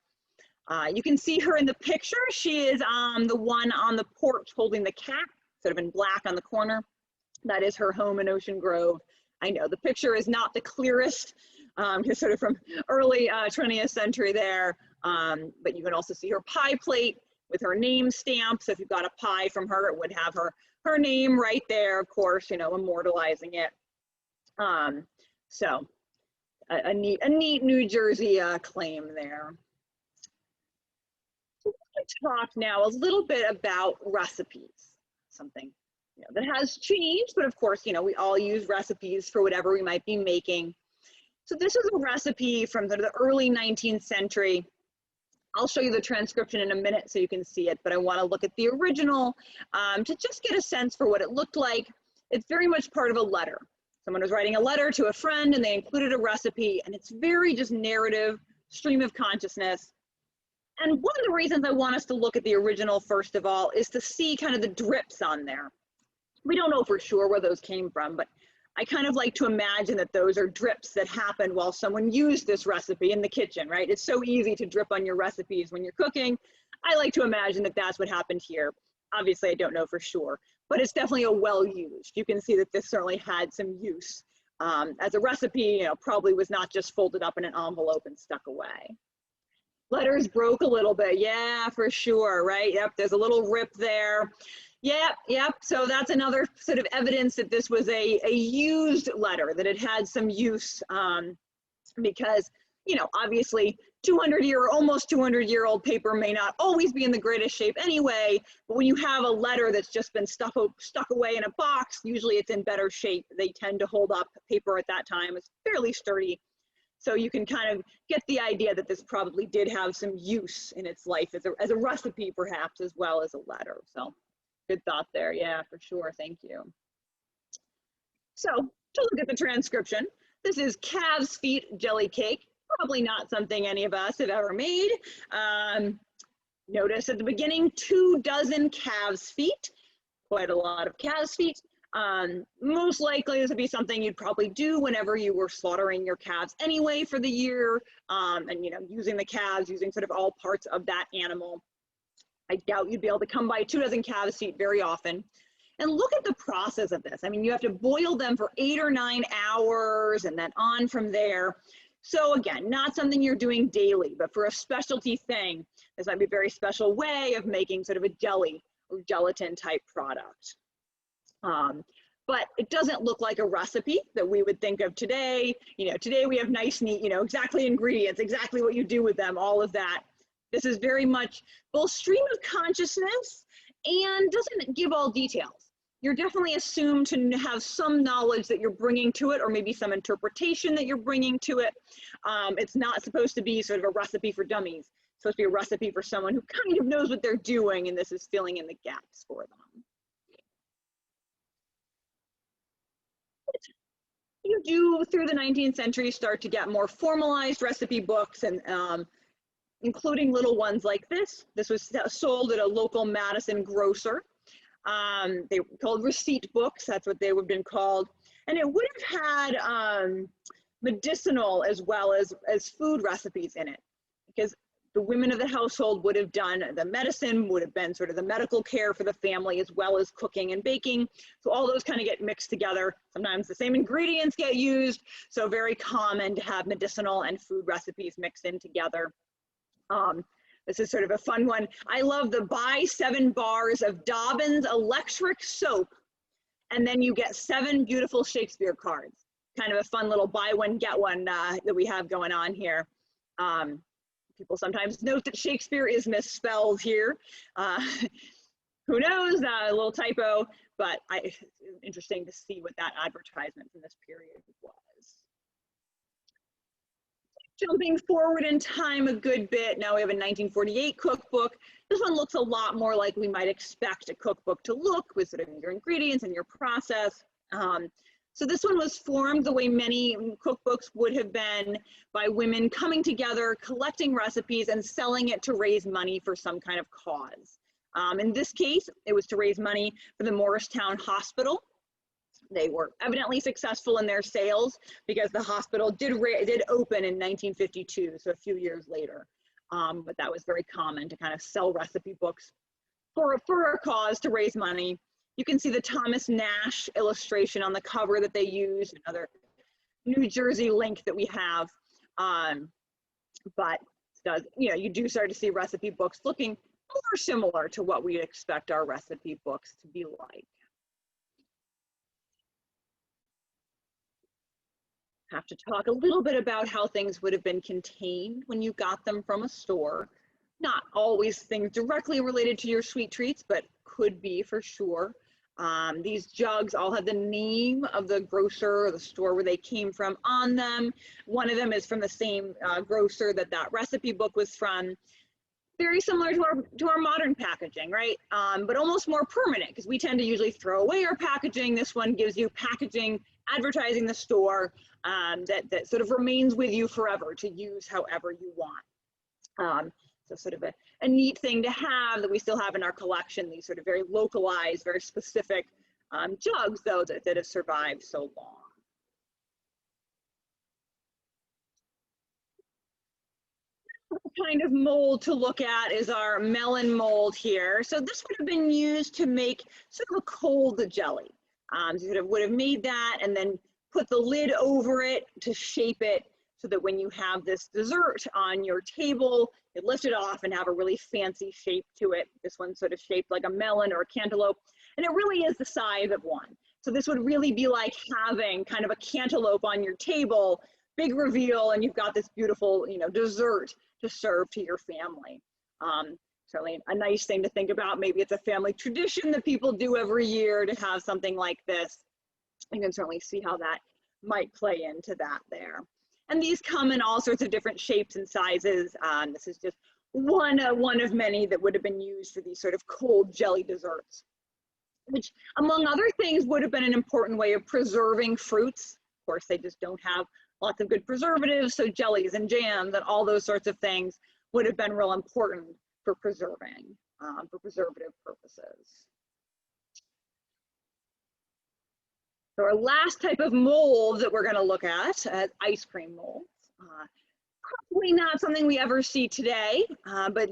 You can see her in the picture. She is the one on the porch holding the cat, sort of in black on the corner. That is her home in Ocean Grove. I know the picture is not the clearest, sort of from early 20th century there, but you can also see her pie plate with her name stamp. So if you got a pie from her, it would have her name right there, of course, you know, immortalizing it. So a neat New Jersey claim there. So let's talk now a little bit about recipes, something that has changed, but of course, we all use recipes for whatever we might be making. So this is a recipe from the early 19th century. I'll show you the transcription in a minute so you can see it, but I want to look at the original to just get a sense for what it looked like. It's very much part of a letter. Someone was writing a letter to a friend and they included a recipe, and it's very just narrative, stream of consciousness. And one of the reasons I want us to look at the original, first of all, is to see kind of the drips on there. We don't know for sure where those came from, but I kind of like to imagine that those are drips that happened while someone used this recipe in the kitchen, right? It's so easy to drip on your recipes when you're cooking. I like to imagine that that's what happened here. Obviously, I don't know for sure, but it's definitely a well-used. You can see that this certainly had some use. As a recipe, probably was not just folded up in an envelope and stuck away. Letters broke a little bit, yeah, for sure, right? Yep, there's a little rip there. Yep. So that's another sort of evidence that this was a used letter, that it had some use, because, obviously almost 200-year-old paper may not always be in the greatest shape anyway, but when you have a letter that's just been stuck away in a box, usually it's in better shape. They tend to hold up. Paper at that time is fairly sturdy. So you can kind of get the idea that this probably did have some use in its life as a recipe, perhaps, as well as a letter. So good thought there. Yeah, for sure. Thank you. So to look at the transcription, this is calves' feet jelly cake. Probably not something any of us have ever made. Notice at the beginning, 24 calves' feet. Quite a lot of calves' feet. Most likely this would be something you'd probably do whenever you were slaughtering your calves anyway for the year, and using the calves, using sort of all parts of that animal. I doubt you'd be able to come by 24 calves' feet very often. And look at the process of this. I mean, you have to boil them for 8 or 9 hours and then on from there. So again, not something you're doing daily, but for a specialty thing, this might be a very special way of making sort of a jelly or gelatin type product. But it doesn't look like a recipe that we would think of today. Today we have nice, neat, exactly ingredients, exactly what you do with them, all of that. This is very much both stream of consciousness and doesn't give all details. You're definitely assumed to have some knowledge that you're bringing to it, or maybe some interpretation that you're bringing to it. It's not supposed to be sort of a recipe for dummies. It's supposed to be a recipe for someone who kind of knows what they're doing, and this is filling in the gaps for them. You do, through the 19th century, start to get more formalized recipe books, and including little ones like this. This was sold at a local Madison grocer. They were called receipt books. That's what they would have been called. And it would have had medicinal as well as food recipes in it, because the women of the household would have done the medicine, would have been sort of the medical care for the family, as well as cooking and baking. So all those kind of get mixed together. Sometimes the same ingredients get used. So very common to have medicinal and food recipes mixed in together. This is sort of a fun one. I love the buy 7 bars of Dobbin's electric soap, and then you get 7 beautiful Shakespeare cards. Kind of a fun little buy one, get one that we have going on here. People sometimes note that Shakespeare is misspelled here. Who knows, a little typo, but it's interesting to see what that advertisement from this period was. Jumping forward in time a good bit, now we have a 1948 cookbook. This one looks a lot more like we might expect a cookbook to look, with sort of your ingredients and your process. So this one was formed the way many cookbooks would have been, by women coming together, collecting recipes, and selling it to raise money for some kind of cause. In this case, it was to raise money for the Morristown Hospital. They were evidently successful in their sales because the hospital did open in 1952, so a few years later. But that was very common to kind of sell recipe books for a cause to raise money. You can see the Thomas Nash illustration on the cover that they used, another New Jersey link that we have. But you do start to see recipe books looking more similar to what we'd expect our recipe books to be like. Have to talk a little bit about how things would have been contained when you got them from a store. Not always things directly related to your sweet treats, but could be for sure. These jugs all have the name of the grocer or the store where they came from on them. One of them is from the same grocer that recipe book was from. Very similar to our modern packaging, right? But almost more permanent because we tend to usually throw away our packaging. This one gives you packaging, advertising the store that sort of remains with you forever to use however you want. So sort of a neat thing to have that we still have in our collection, these sort of very localized, very specific jugs though that have survived so long. Kind of mold to look at is our melon mold here. So this would have been used to make sort of a cold jelly. So you would have made that and then put the lid over it to shape it so that when you have this dessert on your table, you lift it off and have a really fancy shape to it. This one's sort of shaped like a melon or a cantaloupe, and it really is the size of one. So this would really be like having kind of a cantaloupe on your table, big reveal, and you've got this beautiful, dessert to serve to your family. Certainly a nice thing to think about. Maybe it's a family tradition that people do every year to have something like this. You can certainly see how that might play into that there. And these come in all sorts of different shapes and sizes. This is just one of many that would have been used for these sort of cold jelly desserts, which among other things would have been an important way of preserving fruits. Of course, they just don't have lots of good preservatives, so jellies and jams and all those sorts of things would have been real important for preserving, for preservative purposes. So our last type of mold that we're going to look at, ice cream molds. Probably not something we ever see today, but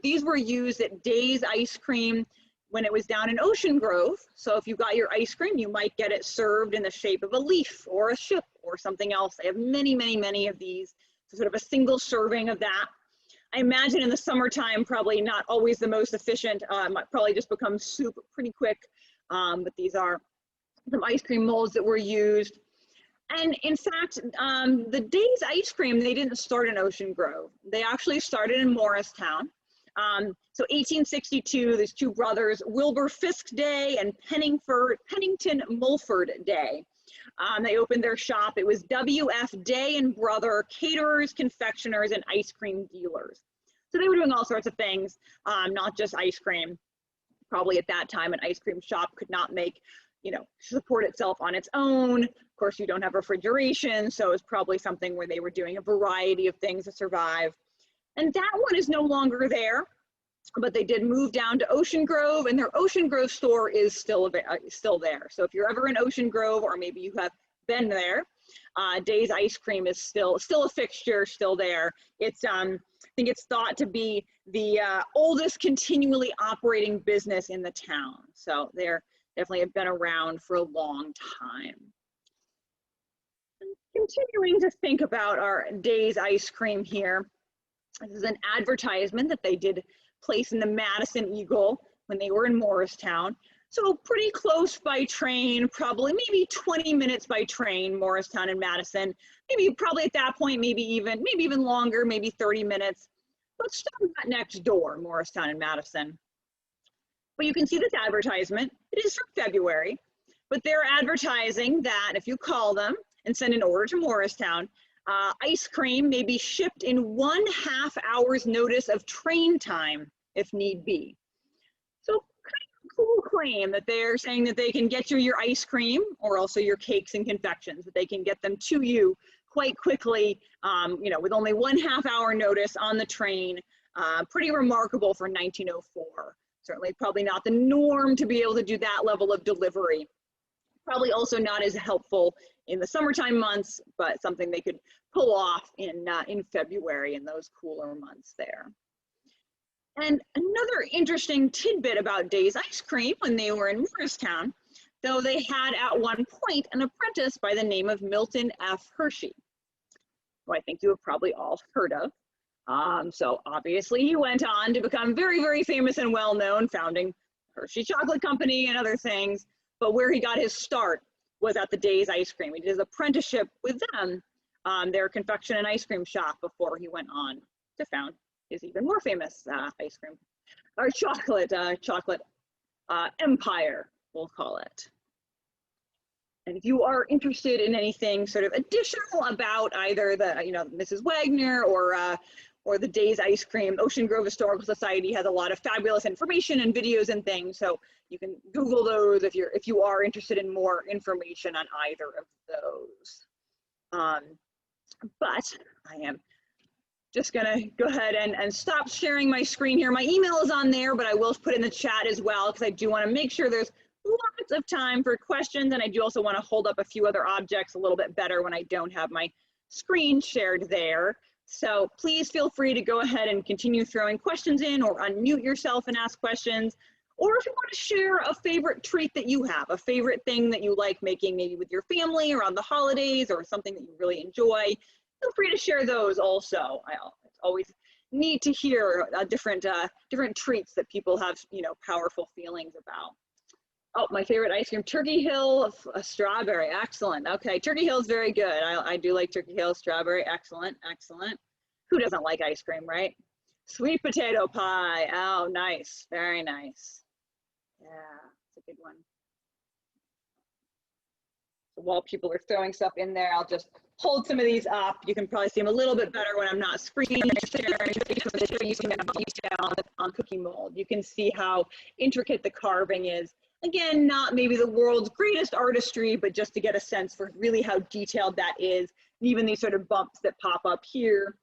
these were used at Days Ice Cream when it was down in Ocean Grove. So if you got your ice cream, you might get it served in the shape of a leaf or a ship or something else. They have many, many, many of these. So sort of a single serving of that. I imagine in the summertime, probably not always the most efficient. Might probably just become soup pretty quick. But these are some ice cream molds that were used. And in fact, the Days Ice Cream, they didn't start in Ocean Grove. They actually started in Morristown. So 1862, these two brothers, Wilbur Fisk Day and Pennington Mulford Day. They opened their shop. It was W.F. Day and Brother, caterers, confectioners, and ice cream dealers. So they were doing all sorts of things, not just ice cream. Probably at that time, an ice cream shop could not support itself on its own. Of course, you don't have refrigeration, so it's probably something where they were doing a variety of things to survive. And that one is no longer there, but they did move down to Ocean Grove, and their Ocean Grove store is still there. So if you're ever in Ocean Grove, or maybe you have been there, Days Ice Cream is still a fixture, still there. It's I think it's thought to be the oldest continually operating business in the town. So they're definitely have been around for a long time. Continuing to think about our Days Ice Cream here. This is an advertisement that they did place in the Madison Eagle when they were in Morristown. So pretty close by train, probably maybe 20 minutes by train, Morristown and Madison. Maybe probably at that point, maybe even longer, maybe 30 minutes. But still not next door, Morristown and Madison. But you can see this advertisement. It is from February, but they're advertising that if you call them and send an order to Morristown, ice cream may be shipped in 1/2 hour's notice of train time if need be. So kind of a cool claim that they're saying that they can get you your ice cream or also your cakes and confections, that they can get them to you quite quickly, with only 1/2 hour notice on the train. Pretty remarkable for 1904. Certainly probably not the norm to be able to do that level of delivery. Probably also not as helpful in the summertime months, but something they could pull off in February in those cooler months there. And another interesting tidbit about Days Ice Cream when they were in Morristown, though they had at one point an apprentice by the name of Milton F. Hershey, who I think you have probably all heard of. So obviously he went on to become very, very famous and well-known, founding Hershey Chocolate Company and other things. But where he got his start was at the Days Ice Cream. He did his apprenticeship with them, their confection and ice cream shop, before he went on to found his even more famous ice cream, or chocolate empire, we'll call it. And if you are interested in anything sort of additional about either the, Mrs. Wagner or the Days Ice Cream, Ocean Grove Historical Society has a lot of fabulous information and videos and things. So you can Google those if you are interested in more information on either of those. But I am just gonna go ahead and stop sharing my screen here. My email is on there, but I will put in the chat as well, because I do want to make sure there's lots of time for questions, and I do also want to hold up a few other objects a little bit better when I don't have my screen shared there. So please feel free to go ahead and continue throwing questions in, or unmute yourself and ask questions. Or if you want to share a favorite treat that you have, a favorite thing that you like making, maybe with your family around the holidays, or something that you really enjoy, feel free to share those also. It's always neat to hear different treats that people have, powerful feelings about. Oh, my favorite ice cream, Turkey Hill strawberry, excellent. Okay, Turkey Hill is very good. I do like Turkey Hill strawberry, excellent, excellent. Who doesn't like ice cream, right? Sweet potato pie, oh, nice, very nice. Yeah, it's a good one. So while people are throwing stuff in there, I'll just hold some of these up. You can probably see them a little bit better when I'm not screen sharing, because you can get detail on cookie mold. You can see how intricate the carving is. Again, not maybe the world's greatest artistry, but just to get a sense for really how detailed that is. And even these sort of bumps that pop up here.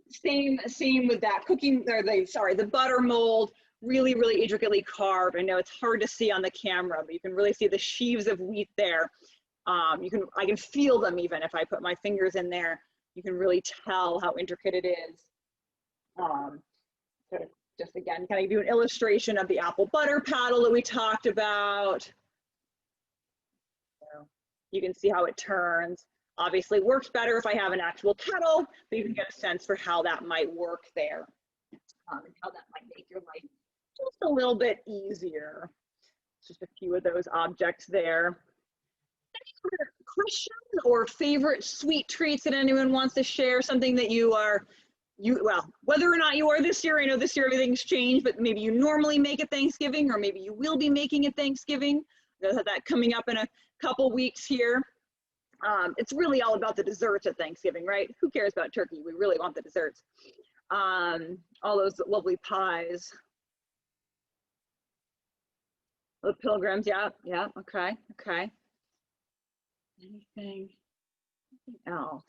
Same with that the butter mold, really, really intricately carved. I know it's hard to see on the camera, but you can really see the sheaves of wheat there. I can feel them even if I put my fingers in there. You can really tell how intricate it is. So just again, kind of do an illustration of the apple butter paddle that we talked about. So you can see how it turns. Obviously works better if I have an actual kettle, but you can get a sense for how that might work there, and how that might make your life just a little bit easier. Just a few of those objects there. Any other questions or favorite sweet treats that anyone wants to share? Something that well, whether or not you are this year, I know this year everything's changed, but maybe you normally make at Thanksgiving, or maybe you will be making at Thanksgiving. We'll have that coming up in a couple weeks here. It's really all about the desserts at Thanksgiving, right? Who cares about turkey? We really want the desserts. All those lovely pies. The pilgrims, yeah, okay. Anything else?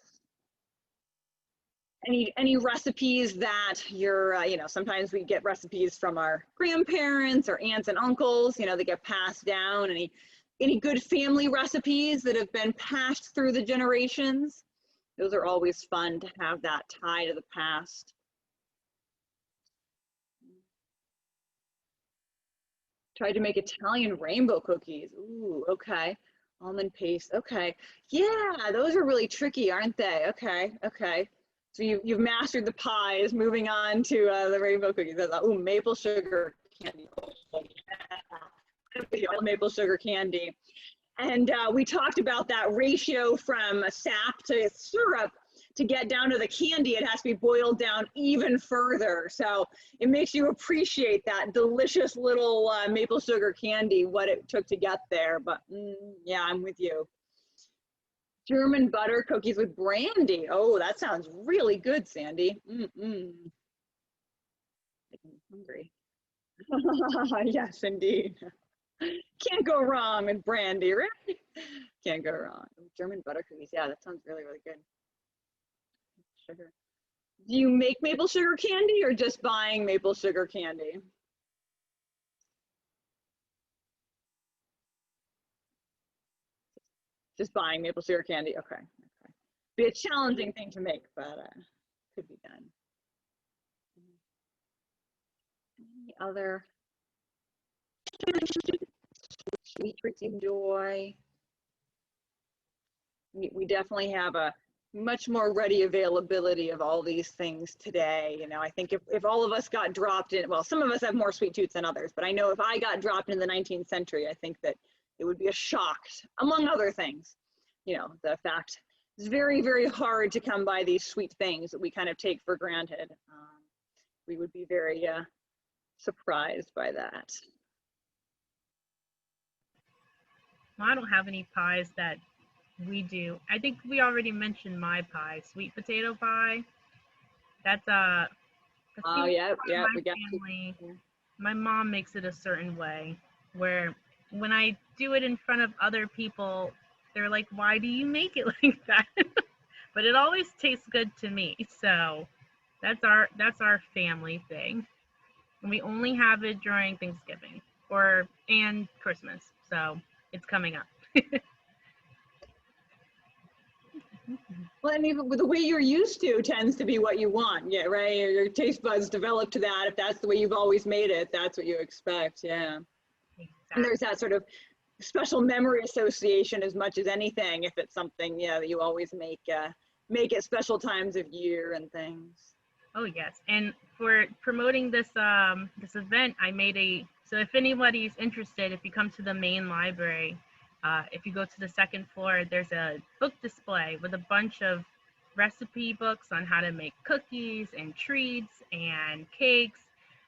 Any recipes that you're, sometimes we get recipes from our grandparents or aunts and uncles, they get passed down. Any good family recipes that have been passed through the generations? Those are always fun to have that tie to the past. Tried to make Italian rainbow cookies. Ooh, okay. Almond paste, okay. Yeah, those are really tricky, aren't they? Okay. So you've mastered the pies, moving on to the rainbow cookies. Ooh, maple sugar candy. Maple sugar candy. And we talked about that ratio from sap to syrup. To get down to the candy, it has to be boiled down even further. So it makes you appreciate that delicious little maple sugar candy, what it took to get there. But yeah, I'm with you. German butter cookies with brandy. Oh, that sounds really good, Sandy. I'm hungry. Yes, indeed. Can't go wrong with brandy, right? Can't go wrong. German butter cookies. Yeah, that sounds really, really good. Sugar. Do you make maple sugar candy or just buying maple sugar candy? Just buying maple syrup candy. Okay. Okay. Be a challenging thing to make, but could be done. Any other sweet treats you enjoy? We definitely have a much more ready availability of all these things today. You know, I think if all of us got dropped in, well, some of us have more sweet tooths than others, but I know if I got dropped in the 19th century, I think that it would be a shock, among other things. You know, the fact it's very, very hard to come by these sweet things that we kind of take for granted. We would be very surprised by that. Well, I don't have any pies that we do. I think we already mentioned my pie, sweet potato pie. That's Oh yeah, yeah, my we got family. My mom makes it a certain way where when I do it in front of other people, they're like, "Why do you make it like that?" But it always tastes good to me. So that's our family thing. And we only have it during Thanksgiving and Christmas. So it's coming up. Well, and even with the way you're used to tends to be what you want. Yeah, right. Your taste buds develop to that. If that's the way you've always made it, that's what you expect. Yeah. Exactly. And there's that sort of special memory association as much as anything. If it's something, yeah, that you always make at special times of year and things. Oh yes, and for promoting this this event, I made so if anybody's interested, if you come to the main library, if you go to the second floor, there's a book display with a bunch of recipe books on how to make cookies and treats and cakes.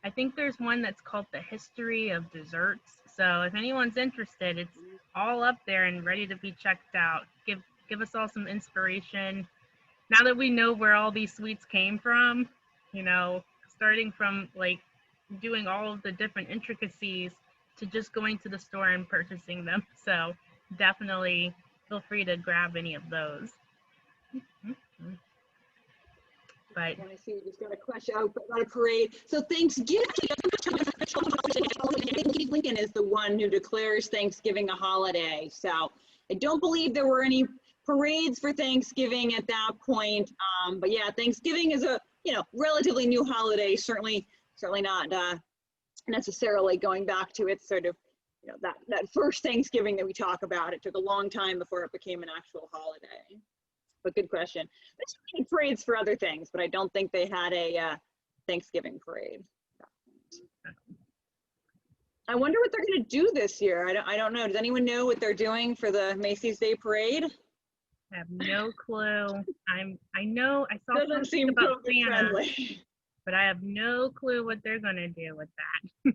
I think there's one that's called The History of Desserts. So if anyone's interested, it's all up there and ready to be checked out. Give us all some inspiration. Now that we know where all these sweets came from, you know, starting from like doing all of the different intricacies to just going to the store and purchasing them. So definitely feel free to grab any of those. But I see we just got a question about a parade. So Thanksgiving, Lincoln is the one who declares Thanksgiving a holiday. So I don't believe there were any parades for Thanksgiving at that point. But yeah, Thanksgiving is a relatively new holiday. Certainly not necessarily going back to its sort of that first Thanksgiving that we talk about. It took a long time before it became an actual holiday. But good question. There's parades for other things, but I don't think they had a Thanksgiving parade. I wonder what they're going to do this year. I don't know. Does anyone know what they're doing for the Macy's Day Parade? I have no clue. I know I saw Doesn't something seem about COVID Santa, friendly. but I have no clue what they're gonna do with that.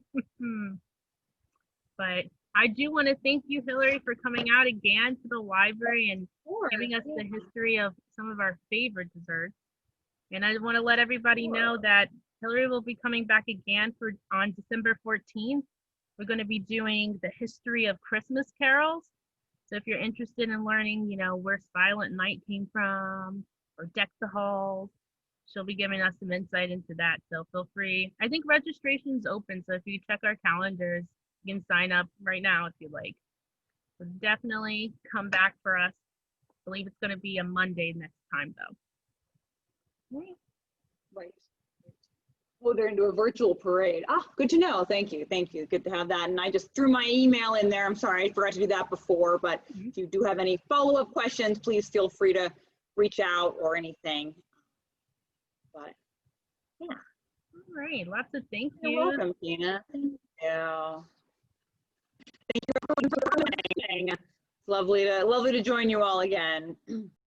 But I do want to thank you, Hilary, for coming out again to the library and giving us the history of some of our favorite desserts. And I want to let everybody know that Hilary will be coming back again on December 14th. We're going to be doing the history of Christmas carols. So if you're interested in learning, where Silent Night came from or Deck the Halls, she'll be giving us some insight into that. So feel free. I think registration is open. So if you check our calendars, you can sign up right now if you like. So definitely come back for us. I believe it's going to be a Monday next time, though. Right. Oh, they're into a virtual parade. Ah, good to know. Thank you. Thank you. Good to have that. And I just threw my email in there. I'm sorry, I forgot to do that before, but if you do have any follow-up questions, please feel free to reach out or anything. But yeah. All right. Lots of thank you. You're welcome, Tina. Thank you. Thank you everyone for coming. It's lovely to join you all again.